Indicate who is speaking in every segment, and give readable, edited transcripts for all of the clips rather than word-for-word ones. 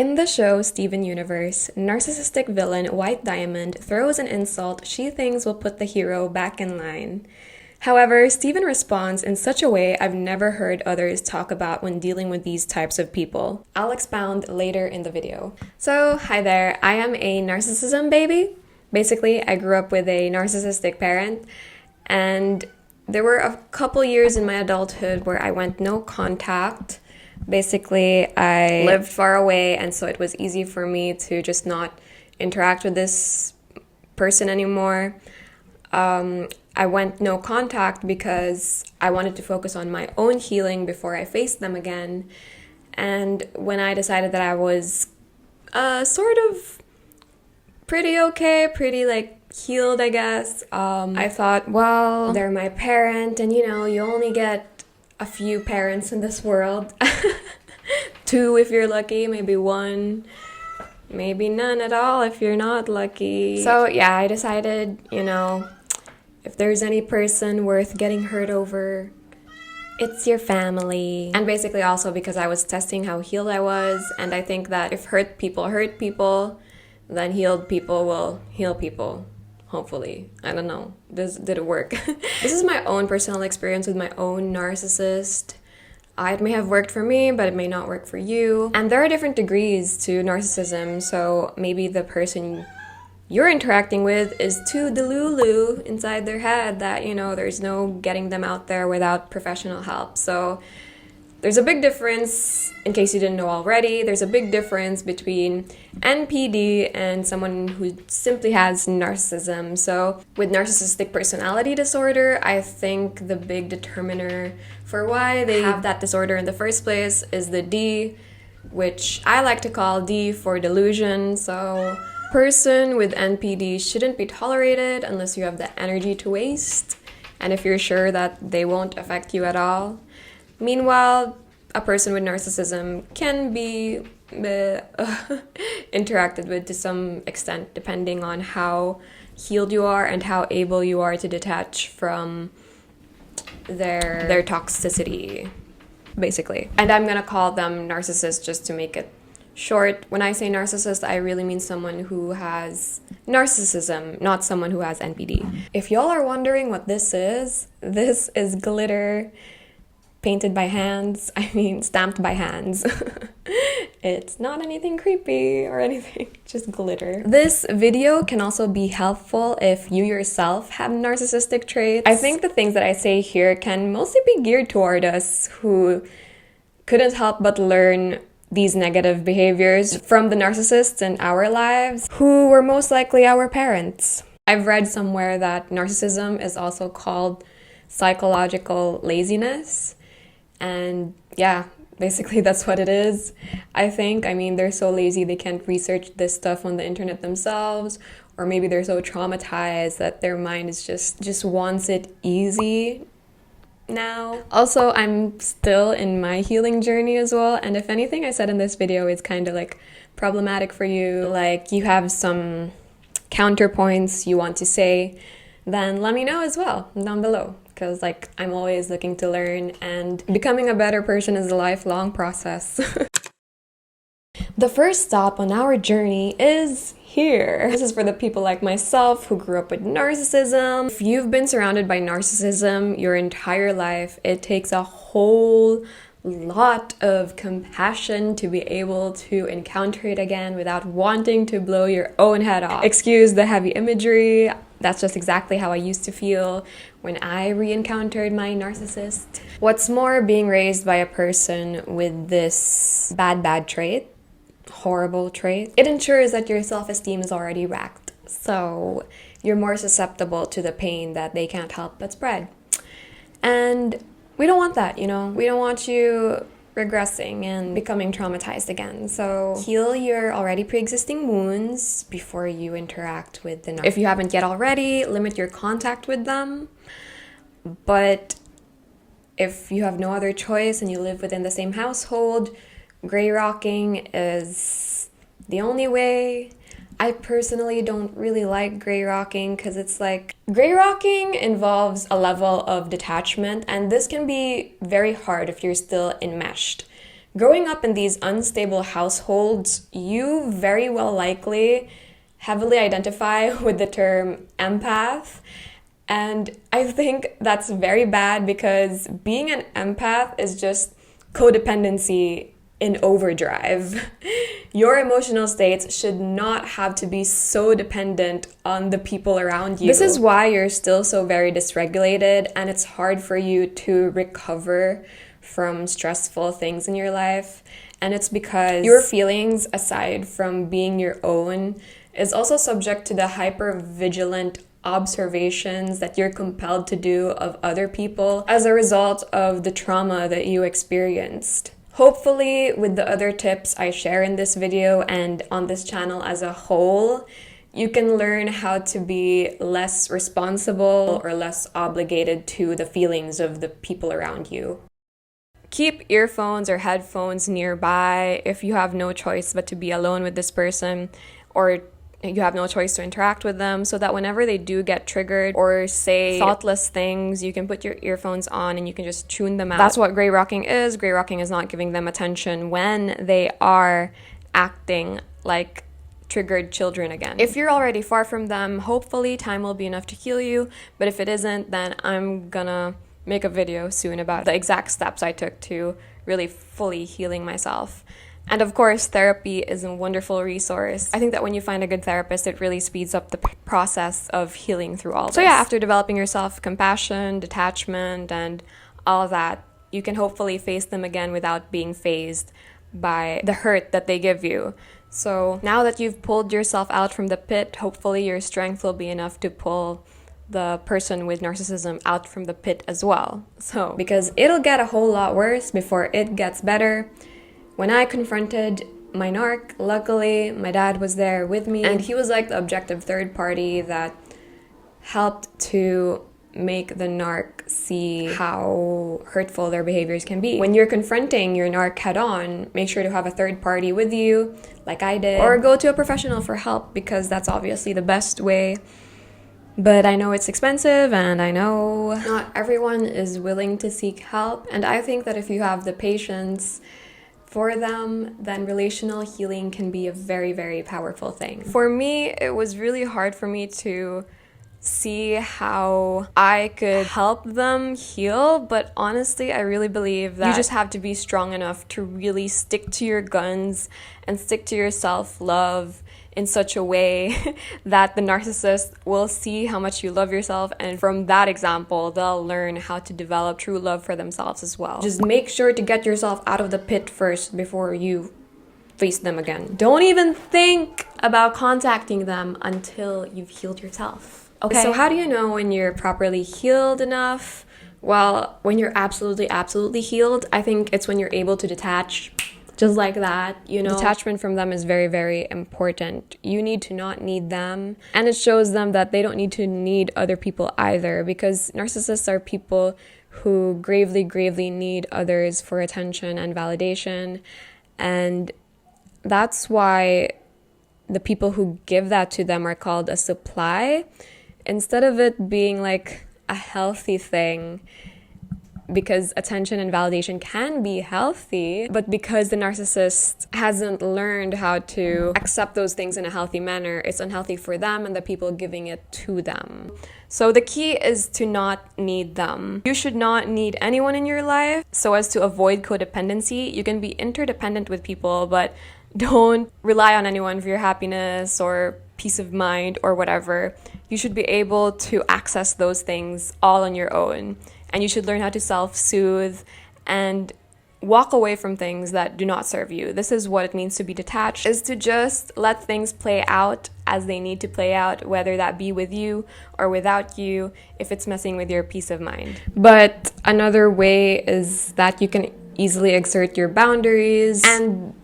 Speaker 1: In the show Steven Universe, narcissistic villain White Diamond throws an insult she thinks will put the hero back in line. However, Steven responds in such a way I've never heard others talk about when dealing with these types of people. I'll expound later in the video. So, hi there, I am a narcissism baby. Basically, I grew up with a narcissistic parent, and there were a couple years in my adulthood where I went no contact. Basically, I lived far away, and so it was easy for me to just not interact with this person anymore. I went no contact because I wanted to focus on my own healing before I faced them again. And when I decided that I was sort of pretty okay, pretty healed, I guess, I thought, well, they're my parent, and you only get a few parents in this world. 2 if you're lucky, maybe 1, maybe none at all if you're not lucky. So yeah, I decided, if there's any person worth getting hurt over, it's your family. And basically also because I was testing how healed I was, and I think that if hurt people, then healed people will heal people. Hopefully. I don't know. Did it work? This is my own personal experience with my own narcissist. It may have worked for me, but it may not work for you. And there are different degrees to narcissism, so maybe the person you're interacting with is too delulu inside their head that, there's no getting them out there without professional help. So there's a big difference, in case you didn't know already, there's a big difference between NPD and someone who simply has narcissism. So with narcissistic personality disorder, I think the big determiner for why they have that disorder in the first place is the D, which I like to call D for delusion. So person with NPD shouldn't be tolerated unless you have the energy to waste, and if you're sure that they won't affect you at all. Meanwhile, a person with narcissism can be interacted with to some extent depending on how healed you are and how able you are to detach from their toxicity, basically. And I'm gonna call them narcissists just to make it short. When I say narcissist, I really mean someone who has narcissism, not someone who has NPD. If y'all are wondering what this is glitter painted by hands. Stamped by hands. It's not anything creepy or anything, just glitter. This video can also be helpful if you yourself have narcissistic traits. I think the things that I say here can mostly be geared toward us who couldn't help but learn these negative behaviors from the narcissists in our lives, who were most likely our parents. I've read somewhere that narcissism is also called psychological laziness. And yeah, basically that's what it is, I think. They're so lazy they can't research this stuff on the internet themselves, or maybe they're so traumatized that their mind is just wants it easy now. Also, I'm still in my healing journey as well, and if anything I said in this video is kind of problematic for you, you have some counterpoints you want to say, then let me know as well down below. Because I'm always looking to learn, and becoming a better person is a lifelong process. The first stop on our journey is here. This is for the people like myself who grew up with narcissism. If you've been surrounded by narcissism your entire life, it takes a whole lot of compassion to be able to encounter it again without wanting to blow your own head off. Excuse the heavy imagery. That's just exactly how I used to feel when I re-encountered my narcissist. What's more, being raised by a person with this bad trait, horrible trait, it ensures that your self-esteem is already wrecked. So you're more susceptible to the pain that they can't help but spread. And we don't want that, We don't want you regressing and becoming traumatized again. So heal your already pre-existing wounds before you interact with the narcissist. If you haven't yet already, limit your contact with them. But if you have no other choice and you live within the same household, gray rocking is the only way. I personally don't really like gray rocking because it's gray rocking involves a level of detachment, and this can be very hard if you're still enmeshed. Growing up in these unstable households, you very well likely heavily identify with the term empath. And I think that's very bad because being an empath is just codependency in overdrive. Your emotional states should not have to be so dependent on the people around you. This is why you're still so very dysregulated and it's hard for you to recover from stressful things in your life. And it's because your feelings, aside from being your own, is also subject to the hyper-vigilant observations that you're compelled to do of other people as a result of the trauma that you experienced. Hopefully, with the other tips I share in this video and on this channel as a whole, you can learn how to be less responsible or less obligated to the feelings of the people around you. Keep earphones or headphones nearby if you have no choice but to be alone with this person, or you have no choice to interact with them, so that whenever they do get triggered or say thoughtless things, you can put your earphones on and you can just tune them out. That's what gray rocking is. Gray rocking is not giving them attention when they are acting like triggered children again. If you're already far from them, hopefully time will be enough to heal you, but if it isn't, then I'm gonna make a video soon about the exact steps I took to really fully healing myself. And of course, therapy is a wonderful resource. I think that when you find a good therapist, it really speeds up the process of healing through all this. So yeah, after developing your self-compassion, detachment, and all of that, you can hopefully face them again without being fazed by the hurt that they give you. So now that you've pulled yourself out from the pit, hopefully your strength will be enough to pull the person with narcissism out from the pit as well. So, because it'll get a whole lot worse before it gets better. When I confronted my narc, luckily my dad was there with me, and he was like the objective third party that helped to make the narc see how hurtful their behaviors can be. When you're confronting your narc head on, make sure to have a third party with you, like I did, or go to a professional for help, because that's obviously the best way. But I know it's expensive, and I know not everyone is willing to seek help, and I think that if you have the patience for them, then relational healing can be a very, very powerful thing. For me, it was really hard for me to see how I could help them heal, but honestly, I really believe that you just have to be strong enough to really stick to your guns and stick to your self-love in such a way that the narcissist will see how much you love yourself, and from that example, they'll learn how to develop true love for themselves as well. Just make sure to get yourself out of the pit first before you face them again. Don't even think about contacting them until you've healed yourself. Okay, so how do you know when you're properly healed enough? Well, when you're absolutely healed, I think it's when you're able to detach just like that, you know. Detachment from them is very, very important. You need to not need them. And it shows them that they don't need to need other people either, because narcissists are people who gravely need others for attention and validation. And that's why the people who give that to them are called a supply, instead of it being like a healthy thing. Because attention and validation can be healthy, but because the narcissist hasn't learned how to accept those things in a healthy manner, it's unhealthy for them and the people giving it to them. So the key is to not need them. You should not need anyone in your life so as to avoid codependency. You can be interdependent with people, but don't rely on anyone for your happiness or peace of mind or whatever. You should be able to access those things all on your own. And you should learn how to self-soothe and walk away from things that do not serve you. This is what it means to be detached, is to just let things play out as they need to play out, whether that be with you or without you, if it's messing with your peace of mind. But another way is that you can easily exert your boundaries, and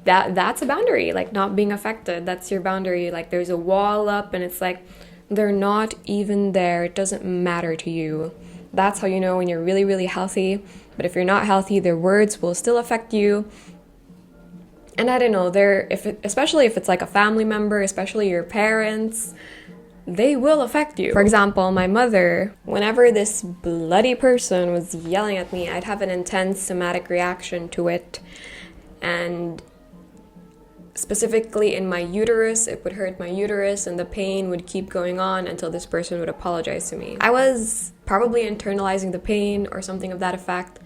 Speaker 1: that's a boundary, like not being affected. That's your boundary. Like there's a wall up and it's like they're not even there. It doesn't matter to you. That's how you know when you're really healthy. But if you're not healthy, their words will still affect you. And I don't know, especially if it's like a family member, especially your parents, they will affect you. For example, my mother, whenever this bloody person was yelling at me, I'd have an intense somatic reaction to it. And specifically in my uterus, it would hurt my uterus and the pain would keep going on until this person would apologize to me. I was probably internalizing the pain or something of that effect,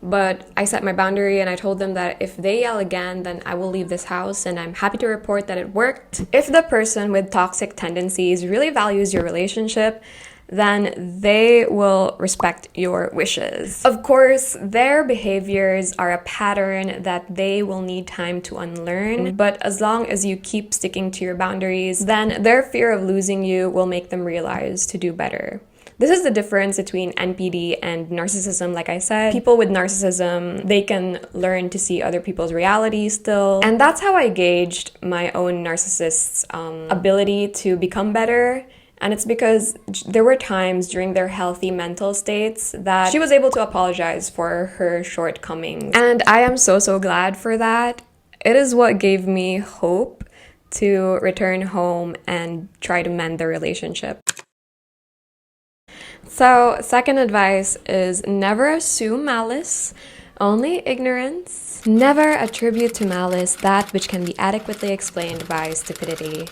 Speaker 1: but I set my boundary and I told them that if they yell again, then I will leave this house, and I'm happy to report that it worked. If the person with toxic tendencies really values your relationship, then they will respect your wishes. Of course, their behaviors are a pattern that they will need time to unlearn, but as long as you keep sticking to your boundaries, then their fear of losing you will make them realize to do better. This is the difference between NPD and narcissism. Like I said, people with narcissism, they can learn to see other people's reality still. And that's how I gauged my own narcissist's ability to become better. And it's because there were times during their healthy mental states that she was able to apologize for her shortcomings. And I am so glad for that. It is what gave me hope to return home and try to mend the relationship. So, second advice is never assume malice, only ignorance. Never attribute to malice that which can be adequately explained by stupidity.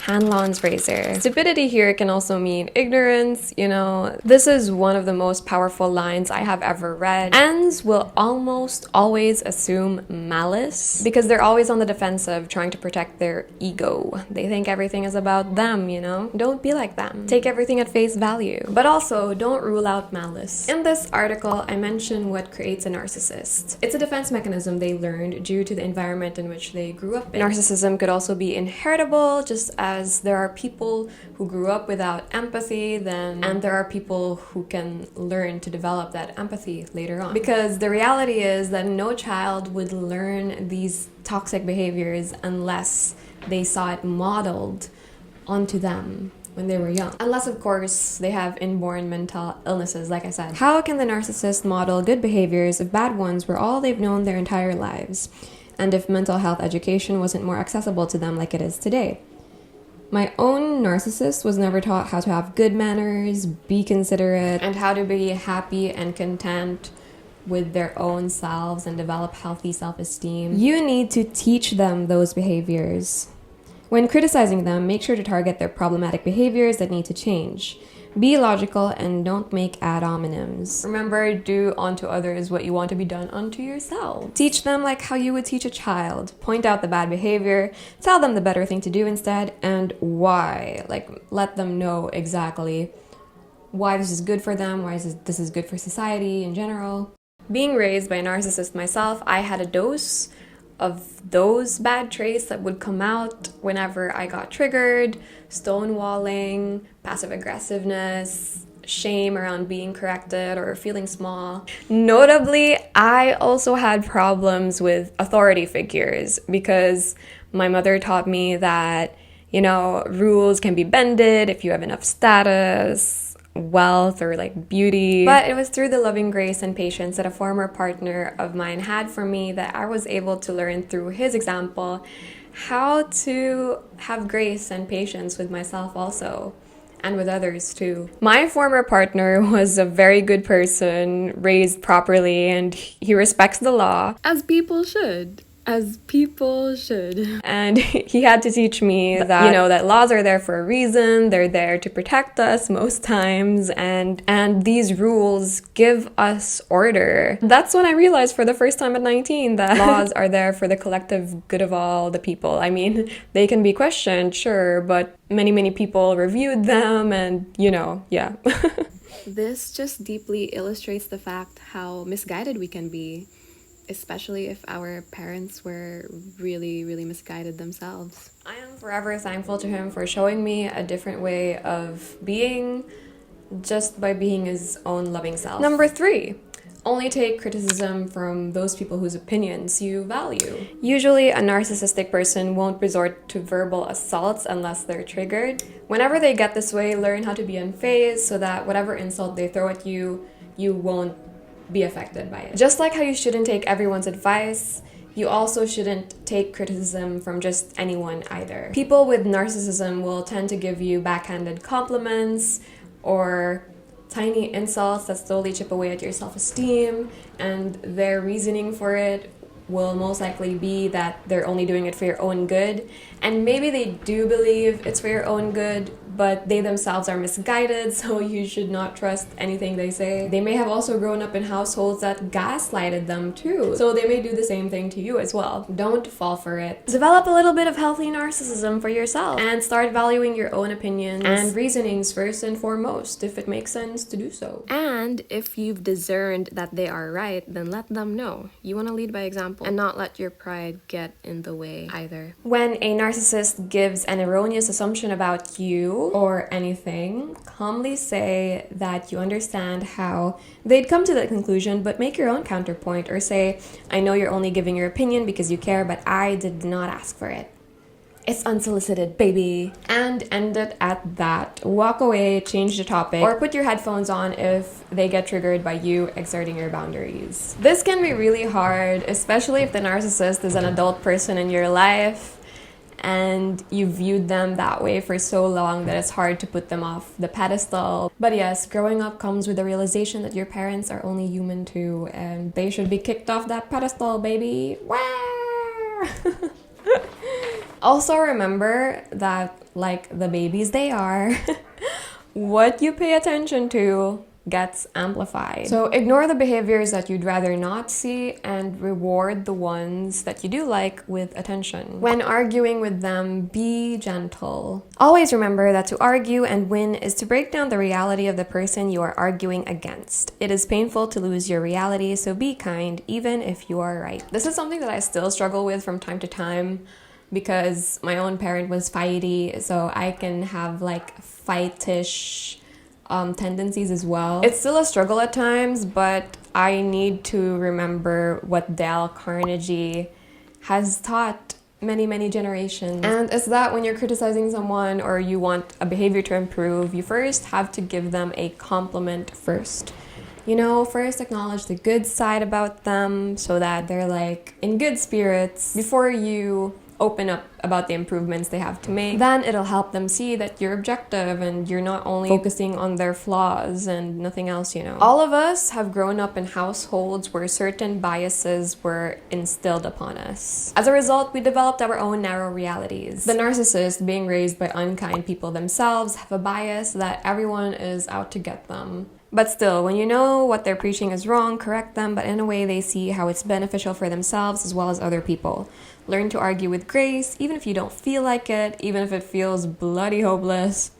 Speaker 1: Hanlon's razor. Stupidity here can also mean ignorance, you know. This is one of the most powerful lines I have ever read. Ends will almost always assume malice because they're always on the defensive trying to protect their ego. They think everything is about them, you know. Don't be like them. Take everything at face value. But also, don't rule out malice. In this article, I mention what creates a narcissist. It's a defense mechanism they learned due to the environment in which they grew up in. Narcissism could also be inheritable, just as there are people who grew up without empathy, and there are people who can learn to develop that empathy later on. Because the reality is that no child would learn these toxic behaviors unless they saw it modeled onto them when they were young. Unless, of course, they have inborn mental illnesses, like I said. How can the narcissist model good behaviors if bad ones were all they've known their entire lives? And if mental health education wasn't more accessible to them like it is today? My own narcissist was never taught how to have good manners, be considerate, and how to be happy and content with their own selves and develop healthy self-esteem. You need to teach them those behaviors. When criticizing them, make sure to target their problematic behaviors that need to change. Be logical and don't make ad hominems. Remember, do unto others what you want to be done unto yourself. Teach them like how you would teach a child. Point out the bad behavior, tell them the better thing to do instead, and why. Like, let them know exactly why this is good for them, why this is good for society in general. Being raised by a narcissist myself, I had a dose of those bad traits that would come out whenever I got triggered: stonewalling, passive aggressiveness, shame around being corrected or feeling small. Notably, I also had problems with authority figures because my mother taught me that, you know, rules can be bended if you have enough status, wealth, or like beauty. But it was through the loving grace and patience that a former partner of mine had for me that I was able to learn through his example how to have grace and patience with myself also, and with others too. My former partner was a very good person, raised properly, and he respects the law. As people should. And he had to teach me that, you know, that laws are there for a reason. They're there to protect us most times, and these rules give us order. That's when I realized for the first time at 19 that laws are there for the collective good of all the people. I mean, they can be questioned, sure, but many people reviewed them, and, you know, yeah.
Speaker 2: This just deeply illustrates the fact how misguided we can be, especially if our parents were really misguided themselves.
Speaker 1: I am forever thankful to him for showing me a different way of being just by being his own loving self. Number 3, only take criticism from those people whose opinions you value. Usually, a narcissistic person won't resort to verbal assaults unless they're triggered. Whenever they get this way, learn how to be unfazed so that whatever insult they throw at you, you won't be affected by it. Just like how you shouldn't take everyone's advice, You also shouldn't take criticism from just anyone either. People with narcissism will tend to give you backhanded compliments or tiny insults that slowly chip away at your self-esteem, and their reasoning for it will most likely be that they're only doing it for your own good. And maybe they do believe it's for your own good, but they themselves are misguided, so you should not trust anything they say. They may have also grown up in households that gaslighted them too, so they may do the same thing to you as well. Don't fall for it. Develop a little bit of healthy narcissism for yourself and start valuing your own opinions and reasonings first and foremost, if it makes sense to do so.
Speaker 2: And if you've discerned that they are right, then let them know. You want to lead by example and not let your pride get in the way either.
Speaker 1: When a narcissist gives an erroneous assumption about you or anything, calmly say that you understand how they'd come to that conclusion, but make your own counterpoint, or say, I know you're only giving your opinion because you care, but I did not ask for it. It's unsolicited, baby. And end it at that. Walk away, change the topic, or put your headphones on if they get triggered by you exerting your boundaries. This can be really hard, especially if the narcissist is an adult person in your life and you viewed them that way for so long that it's hard to put them off the pedestal. But yes, growing up comes with the realization that your parents are only human too, and they should be kicked off that pedestal, baby. Wah! Also remember that, like the babies they are, what you pay attention to gets amplified. So ignore the behaviors that you'd rather not see and reward the ones that you do like with attention. When arguing with them, be gentle. Always remember that to argue and win is to break down the reality of the person you are arguing against. It is painful to lose your reality, so be kind even if you are right. This is something that I still struggle with from time to time, because my own parent was fighty, so I can have like fightish tendencies as well. It's still a struggle at times, but I need to remember what Dale Carnegie has taught many generations. And it's that when you're criticizing someone or you want a behavior to improve, you first have to give them a compliment first. You know, first acknowledge the good side about them so that they're like in good spirits before you open up about the improvements they have to make. Then it'll help them see that you're objective and you're not only focusing on their flaws and nothing else, you know. All of us have grown up in households where certain biases were instilled upon us. As a result, we developed our own narrow realities. The narcissist, being raised by unkind people themselves, have a bias that everyone is out to get them. But still, when you know what they're preaching is wrong, correct them, but in a way they see how it's beneficial for themselves as well as other people. Learn to argue with grace, even if you don't feel like it, even if it feels bloody hopeless.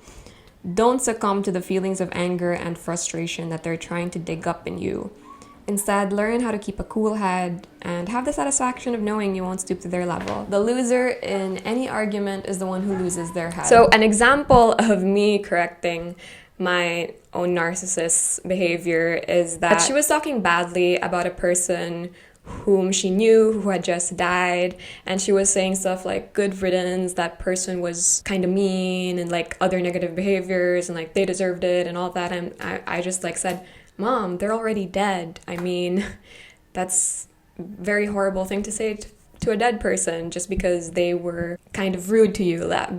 Speaker 1: Don't succumb to the feelings of anger and frustration that they're trying to dig up in you. Instead, learn how to keep a cool head and have the satisfaction of knowing you won't stoop to their level. The loser in any argument is the one who loses their head. So an example of me correcting my own narcissist's behavior is that she was talking badly about a person whom she knew who had just died, and she was saying stuff like good riddance, that person was kind of mean, and like other negative behaviors, and like they deserved it and all that. And I just like said, Mom, they're already dead. I mean, that's a very horrible thing to say to a dead person just because they were kind of rude to you. That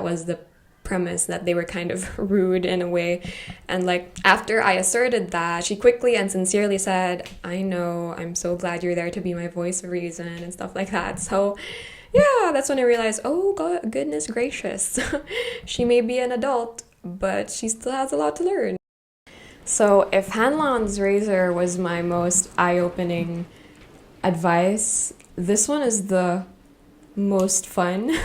Speaker 1: was the premise, that they were kind of rude in a way. And like after I asserted that, she quickly and sincerely said, I know, I'm so glad you're there to be my voice of reason and stuff like that. So yeah, that's when I realized, oh God, goodness gracious, she may be an adult, but she still has a lot to learn. So if Hanlon's razor was my most eye-opening advice, this one is the most fun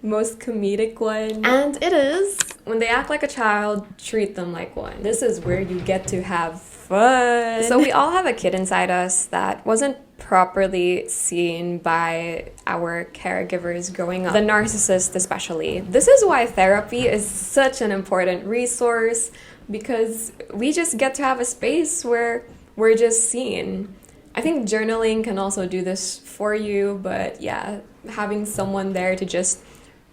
Speaker 1: most comedic one. And it is, when they act like a child, treat them like one. This is where you get to have fun. So we all have a kid inside us that wasn't properly seen by our caregivers growing up, the narcissist especially. This is why therapy is such an important resource, because we just get to have a space where we're just seen. I think journaling can also do this for you, but yeah, having someone there to just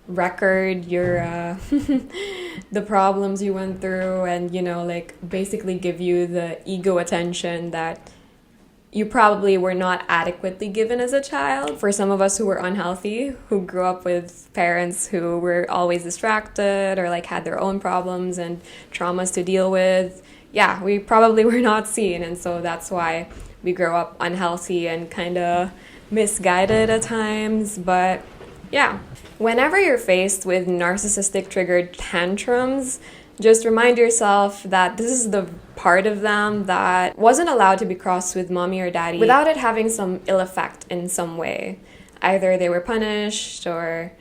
Speaker 1: record your the problems you went through and, you know, like basically give you the ego attention that you probably were not adequately given as a child. For some of us who were unhealthy, who grew up with parents who were always distracted or like had their own problems and traumas to deal with, yeah, we probably were not seen. And so that's why we grow up unhealthy and kind of misguided at times. But yeah, whenever you're faced with narcissistic triggered tantrums, just remind yourself that this is the part of them that wasn't allowed to be crossed with mommy or daddy without it having some ill effect in some way. Either they were punished or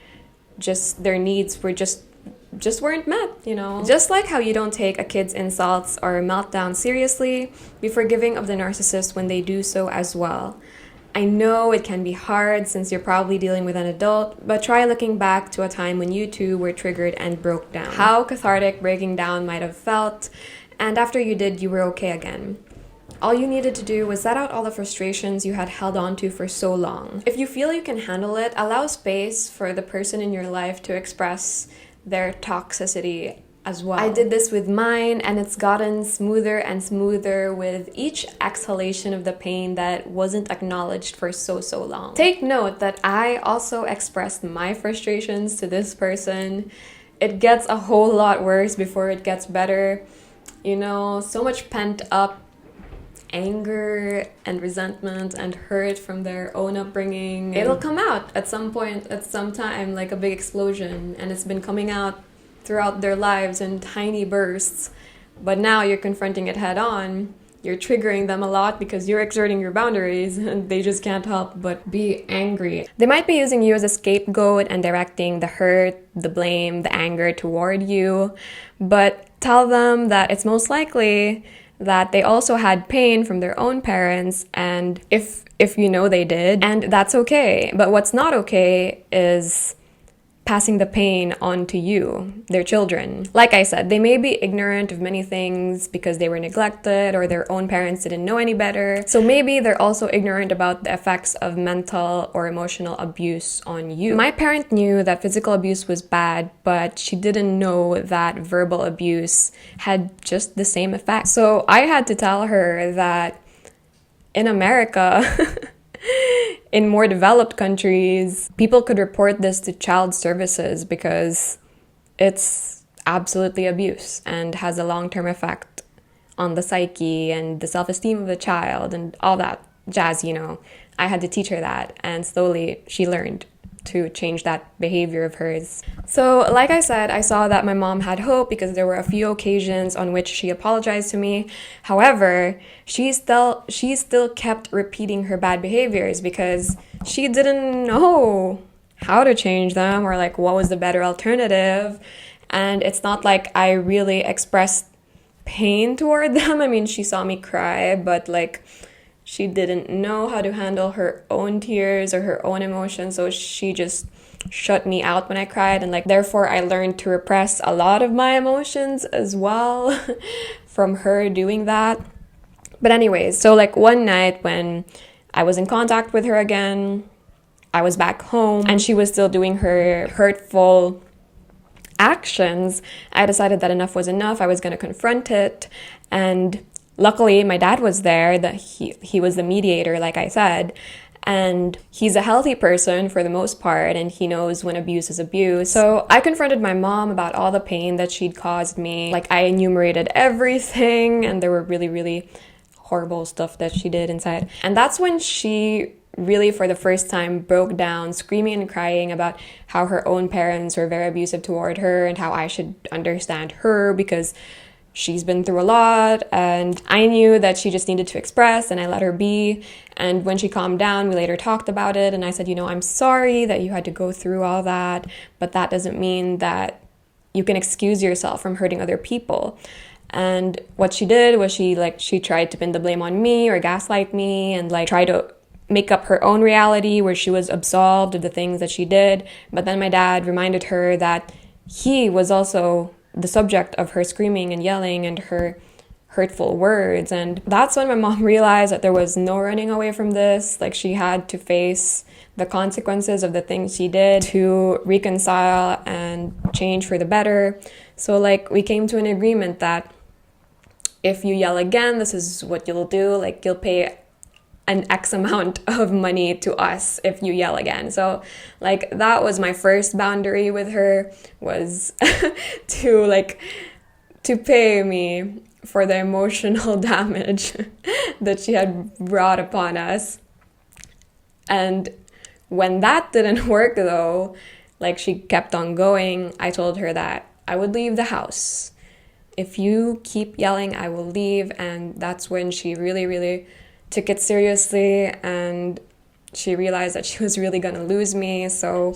Speaker 1: just their needs were just weren't met, you know? Just like how you don't take a kid's insults or meltdown seriously, be forgiving of the narcissist when they do so as well. I know it can be hard since you're probably dealing with an adult, but try looking back to a time when you too were triggered and broke down. How cathartic breaking down might have felt, and after you did, you were okay again. All you needed to do was let out all the frustrations you had held on to for so long. If you feel you can handle it, allow space for the person in your life to express their toxicity as well. I did this with mine, and it's gotten smoother and smoother with each exhalation of the pain that wasn't acknowledged for so long. Take note that I also expressed my frustrations to this person. It gets a whole lot worse before it gets better. You know, so much pent up anger and resentment and hurt from their own upbringing. It'll come out at some point, at some time, like a big explosion, and it's been coming out throughout their lives in tiny bursts. But now you're confronting it head on. You're triggering them a lot because you're exerting your boundaries and they just can't help but be angry. They might be using you as a scapegoat and directing the hurt, the blame, the anger toward you, but tell them that it's most likely that they also had pain from their own parents, and if you know they did, and that's okay. But what's not okay is passing the pain on to you, their children. Like I said, they may be ignorant of many things because they were neglected or their own parents didn't know any better. So maybe they're also ignorant about the effects of mental or emotional abuse on you. My parent knew that physical abuse was bad, but she didn't know that verbal abuse had just the same effect. So I had to tell her that in America, in more developed countries, people could report this to child services because it's absolutely abuse and has a long-term effect on the psyche and the self-esteem of the child and all that jazz, you know. I had to teach her that, and slowly she learned to change that behavior of hers. So, like I said, I saw that my mom had hope because there were a few occasions on which she apologized to me. However, she still kept repeating her bad behaviors because she didn't know how to change them or like what was the better alternative. And it's not like I really expressed pain toward them. I mean, she saw me cry, but like she didn't know how to handle her own tears or her own emotions, so she just shut me out when I cried, and like therefore I learned to repress a lot of my emotions as well from her doing that. But anyways, so like one night when I was in contact with her again, I was back home and she was still doing her hurtful actions, I decided that enough was enough. I was going to confront it, and luckily, my dad was there. That he was the mediator, like I said, and he's a healthy person for the most part, and he knows when abuse is abuse. So I confronted my mom about all the pain that she'd caused me. Like, I enumerated everything, and there were really, really horrible stuff that she did inside. And that's when she really, for the first time, broke down, screaming and crying about how her own parents were very abusive toward her and how I should understand her because she's been through a lot, and I knew that she just needed to express, and I let her be. And when she calmed down, we later talked about it, and I said, you know, I'm sorry that you had to go through all that, but that doesn't mean that you can excuse yourself from hurting other people. And what she did was she tried to pin the blame on me or gaslight me and like try to make up her own reality where she was absolved of the things that she did. But then my dad reminded her that he was also the subject of her screaming and yelling and her hurtful words. And that's when my mom realized that there was no running away from this. Like, she had to face the consequences of the things she did to reconcile and change for the better. So like, we came to an agreement that if you yell again, this is what you'll do. Like, you'll pay an X amount of money to us if you yell again. So like that was my first boundary with her, was to pay me for the emotional damage that she had brought upon us. And when that didn't work though, like she kept on going, I told her that I would leave the house. If you keep yelling, I will leave. And that's when she really, really took it seriously, and she realized that she was really gonna lose me. So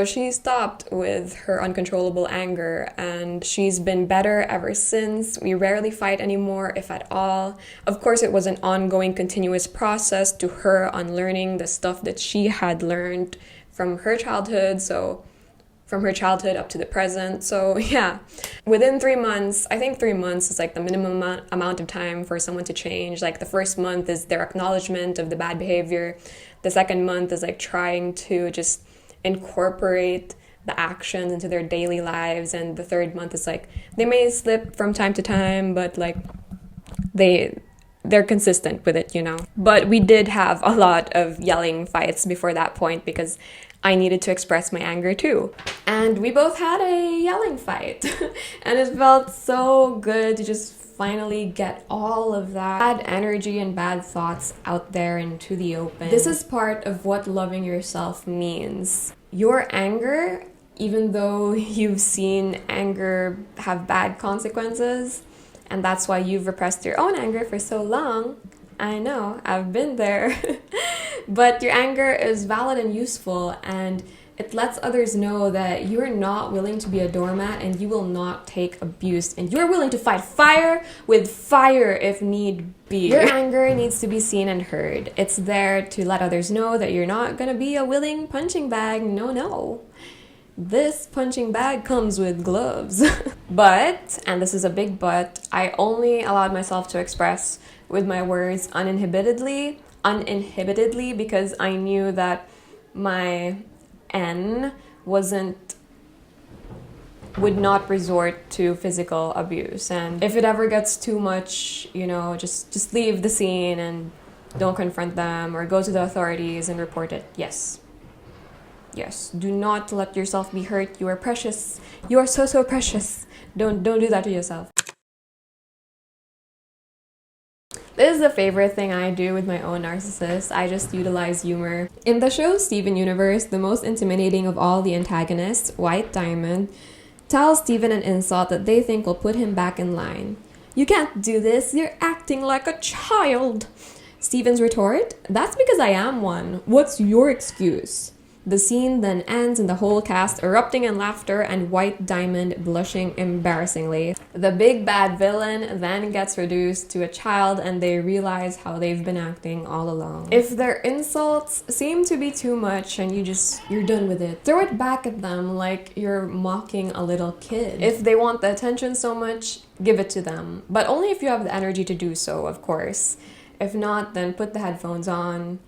Speaker 1: she stopped with her uncontrollable anger, and she's been better ever since. We rarely fight anymore, if at all. Of course, it was an ongoing, continuous process to her unlearning the stuff that she had learned from her childhood. So from her childhood up to the present. So yeah, within 3 months, I think 3 months is like the minimum amount of time for someone to change. Like the first month is their acknowledgement of the bad behavior. The second month is like trying to just incorporate the actions into their daily lives. And the third month is like, they may slip from time to time, but like they're consistent with it, you know. But we did have a lot of yelling fights before that point, because I needed to express my anger too. And we both had a yelling fight. And it felt so good to just finally get all of that bad energy and bad thoughts out there into the open. This is part of what loving yourself means. Your anger, even though you've seen anger have bad consequences, and that's why you've repressed your own anger for so long. I know, I've been there. But your anger is valid and useful, and it lets others know that you're not willing to be a doormat, and you will not take abuse, and you're willing to fight fire with fire if need be. Your anger needs to be seen and heard. It's there to let others know that you're not gonna be a willing punching bag. No. This punching bag comes with gloves. But, and this is a big but, I only allowed myself to express with my words uninhibitedly, because I knew that my N would not resort to physical abuse. And if it ever gets too much, you know, just leave the scene and don't confront them, or go to the authorities and report it. Yes, do not let yourself be hurt. You are precious. You are so precious. Don't do that to yourself. This is the favorite thing I do with my own narcissist. I just utilize humor. In the show Steven Universe, the most intimidating of all the antagonists, White Diamond, tells Steven an insult that they think will put him back in line. "You can't do this, you're acting like a child." Steven's retort, "That's because I am one. What's your excuse?" The scene then ends in the whole cast erupting in laughter and White Diamond blushing embarrassingly. The big bad villain then gets reduced to a child, and they realize how they've been acting all along. If their insults seem to be too much and you're done with it, throw it back at them like you're mocking a little kid. If they want the attention so much, give it to them. But only if you have the energy to do so, of course. If not, then put the headphones on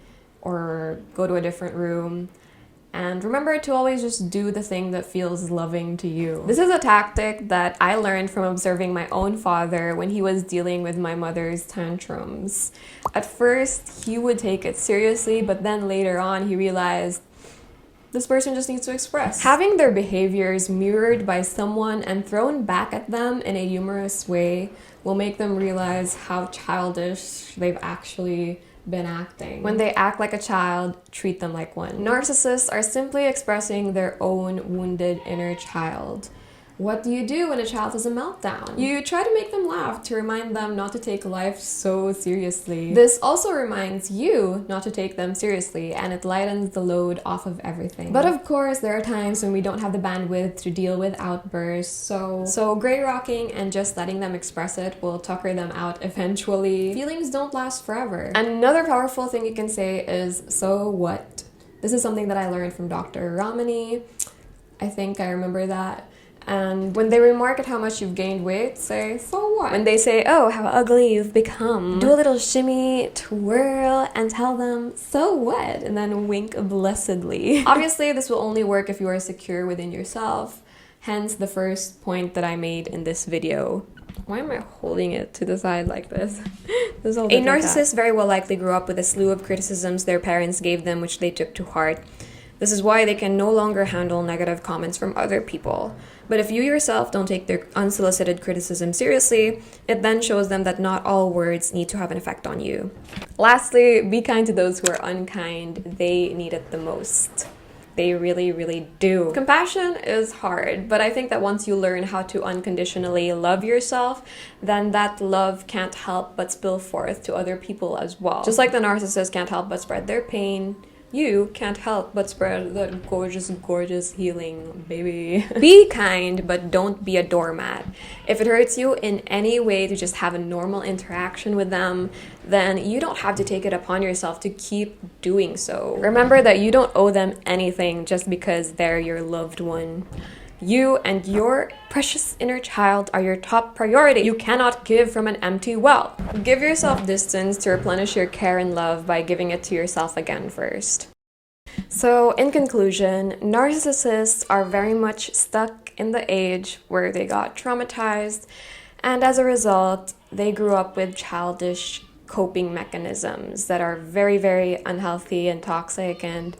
Speaker 1: or go to a different room. And remember to always just do the thing that feels loving to you. This is a tactic that I learned from observing my own father when he was dealing with my mother's tantrums. At first, he would take it seriously, but then later on, he realized this person just needs to express. Having their behaviors mirrored by someone and thrown back at them in a humorous way will make them realize how childish they've actually been acting. When they act like a child, treat them like one. Narcissists are simply expressing their own wounded inner child. What do you do when a child has a meltdown? You try to make them laugh to remind them not to take life so seriously. This also reminds you not to take them seriously, and it lightens the load off of everything. But of course, there are times when we don't have the bandwidth to deal with outbursts, so grey rocking and just letting them express it will tucker them out eventually. Feelings don't last forever. Another powerful thing you can say is, "So what?" This is something that I learned from Dr. Ramani. I think I remember that. And when they remark at how much you've gained weight, say, "So what?" When they say, "Oh, how ugly you've become," do a little shimmy, twirl, and tell them, "So what?" And then wink blessedly. Obviously, this will only work if you are secure within yourself. Hence the first point that I made in this video. Why am I holding it to the side like this? A narcissist very well likely grew up with a slew of criticisms their parents gave them, which they took to heart. This is why they can no longer handle negative comments from other people. But if you yourself don't take their unsolicited criticism seriously, it then shows them that not all words need to have an effect on you. Lastly, be kind to those who are unkind. They need it the most. They really, really do. Compassion is hard, but I think that once you learn how to unconditionally love yourself, then that love can't help but spill forth to other people as well. Just like the narcissist can't help but spread their pain, you can't help but spread that gorgeous, gorgeous healing, baby. Be kind, but don't be a doormat. If it hurts you in any way to just have a normal interaction with them, then you don't have to take it upon yourself to keep doing so. Remember that you don't owe them anything just because they're your loved one. You and your precious inner child are your top priority. You cannot give from an empty well. Give yourself distance to replenish your care and love by giving it to yourself again first. So, in conclusion, narcissists are very much stuck in the age where they got traumatized, and as a result, they grew up with childish coping mechanisms that are very, very unhealthy and toxic and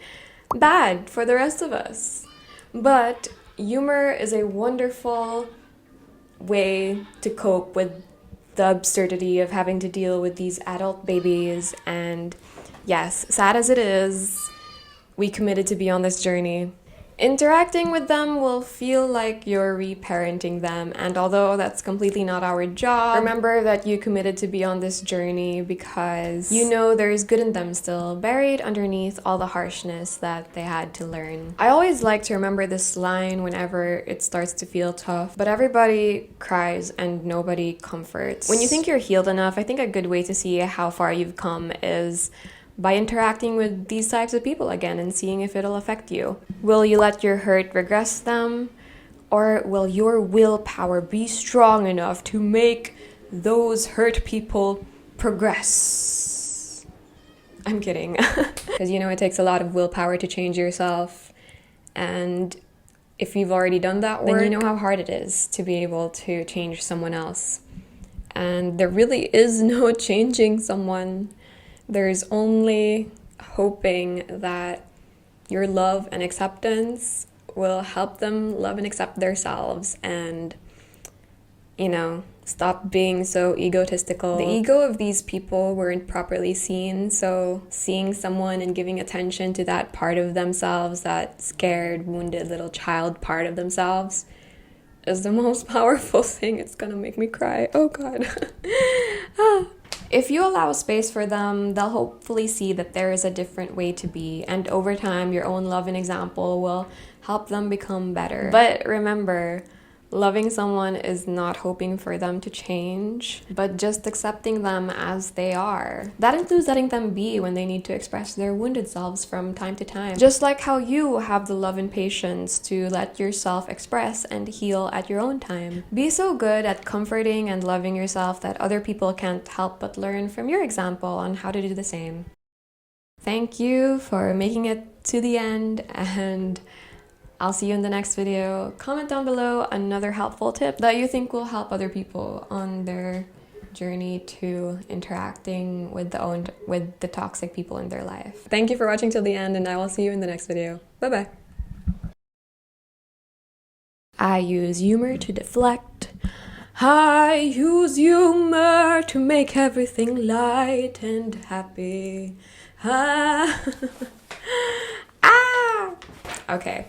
Speaker 1: bad for the rest of us. But humor is a wonderful way to cope with the absurdity of having to deal with these adult babies. And yes, sad as it is, we committed to be on this journey. Interacting with them will feel like you're reparenting them, and although that's completely not our job, remember that you committed to be on this journey because you know there is good in them still, buried underneath all the harshness that they had to learn. I always like to remember this line whenever it starts to feel tough, but everybody cries and nobody comforts. When you think you're healed enough, I think a good way to see how far you've come is by interacting with these types of people again and seeing if it'll affect you. Will you let your hurt regress them? Or will your willpower be strong enough to make those hurt people progress? I'm kidding. Because it takes a lot of willpower to change yourself. And if you've already done that work, then you know how hard it is to be able to change someone else. And there really is no changing someone. There's only hoping that your love and acceptance will help them love and accept themselves and, stop being so egotistical. The ego of these people weren't properly seen, so seeing someone and giving attention to that part of themselves, that scared, wounded little child part of themselves, is the most powerful thing. It's gonna make me cry. Oh God. If you allow space for them, they'll hopefully see that there is a different way to be, and over time, your own love and example will help them become better. But remember, loving someone is not hoping for them to change, but just accepting them as they are. That includes letting them be when they need to express their wounded selves from time to time. Just like how you have the love and patience to let yourself express and heal at your own time. Be so good at comforting and loving yourself that other people can't help but learn from your example on how to do the same. Thank you for making it to the end, and I'll see you in the next video. Comment down below another helpful tip that you think will help other people on their journey to interacting with the toxic people in their life. Thank you for watching till the end, and I will see you in the next video. Bye-bye. I use humor to deflect. I use humor to make everything light and happy. Ah. Ah. Okay.